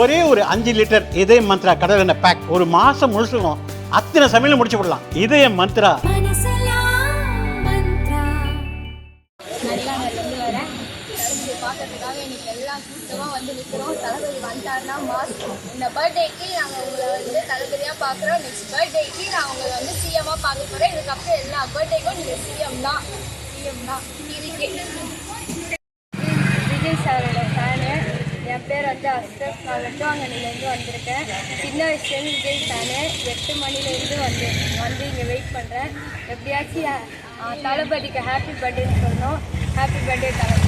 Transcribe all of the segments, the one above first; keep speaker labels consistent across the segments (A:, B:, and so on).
A: ஒரே ஒரு 5 லிட்டர் இதய மந்த்ரா கடல் எண்ணெய் பேக் ஒரு மாசம் முழுசுக்கும் அத்தனை சமையல முடிச்சு விடலாம். இதய மந்த்ரா.
B: பார்க்கறதுக்காக இன்னைக்கு எல்லாம் கூட்டமாக வந்து நிற்கிறோம். தளபதி வந்தாருன்னா மாஸ். இந்த பர்த்டேக்கு நாங்கள் உங்களை வந்து தளபதியாக பார்க்குறோம். நெக்ஸ்ட் பர்த்டேக்கு நான் உங்களை வந்து சிஎம்மாக பார்க்க போகிறேன். இதுக்கப்புறம் எல்லா பர்த்டேக்கும் நீங்கள் சிஎம் தான். விஜய் சாரோட ஃபேனு. என் பேர் வந்து அஸ்ரப். நான் வெட்டுவாங்கனிலேருந்து வந்திருக்கேன். சின்ன வயசுலேருந்து விஜய் ஃபேனு. 8 மணிலேருந்து வந்து இங்கே வெயிட் பண்ணுறேன். எப்படியாச்சும் தளபதிக்கு ஹாப்பி பர்த்டேன்னு சொல்லணும். Happy birthday Thalapathy.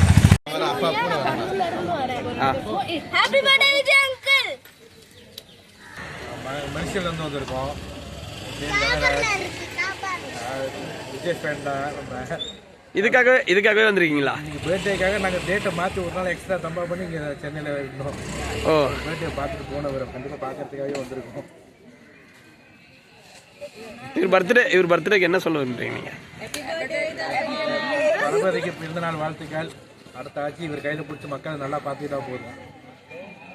B: Happy birthday Vijay uncle.
C: மனுஷன்லேருந்து வந்திருக்கோம். விஜய் ஃபேன் தான்.
D: இதுக்காகவே வந்திருக்கீங்களா?
C: இன்னைக்கு பர்த்டேக்காக நாங்கள் டேட்டை மாற்றி ஒரு நாள் எக்ஸ்ட்ரா தம்பா பண்ணி இங்கே சென்னையில் இருந்தோம். பர்த்டே பார்த்துட்டு போனவர் கண்டிப்பாக பார்க்கறதுக்காகவே வந்திருக்கோம்.
D: இவர் பர்த்டேக்கு என்ன சொல்ல விரும்புறீங்க நீங்கள்?
C: தளபதிக்கு பிறந்தநாள் வாழ்த்துக்கள். அடுத்த ஆட்சி இவர் கையில் பிடிச்சி மக்கள் நல்லா பார்த்துக்கிட்டா போதும்.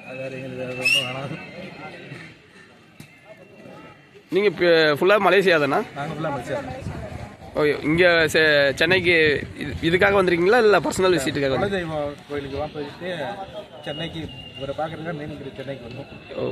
C: அது வேறு எங்களுக்கு வேறு ஒன்றும் வேணாம்.
D: நீங்கள் இப்போ ஃபுல்லாக மலேசியா தானே?
C: நாங்கள் ஃபுல்லாக மலேசியா.
D: ஓகே. இங்கே சென்னைக்கு இதுக்காக வந்திருக்கீங்களா இல்லை பர்சனல் விசிட்டுக்காக?
C: குலதெய்வம் கோயிலுக்கு போயிட்டு சென்னைக்கு இவரை பார்க்குறதுக்காக மெயின் சென்னைக்கு வந்தோம்.
D: ஓ.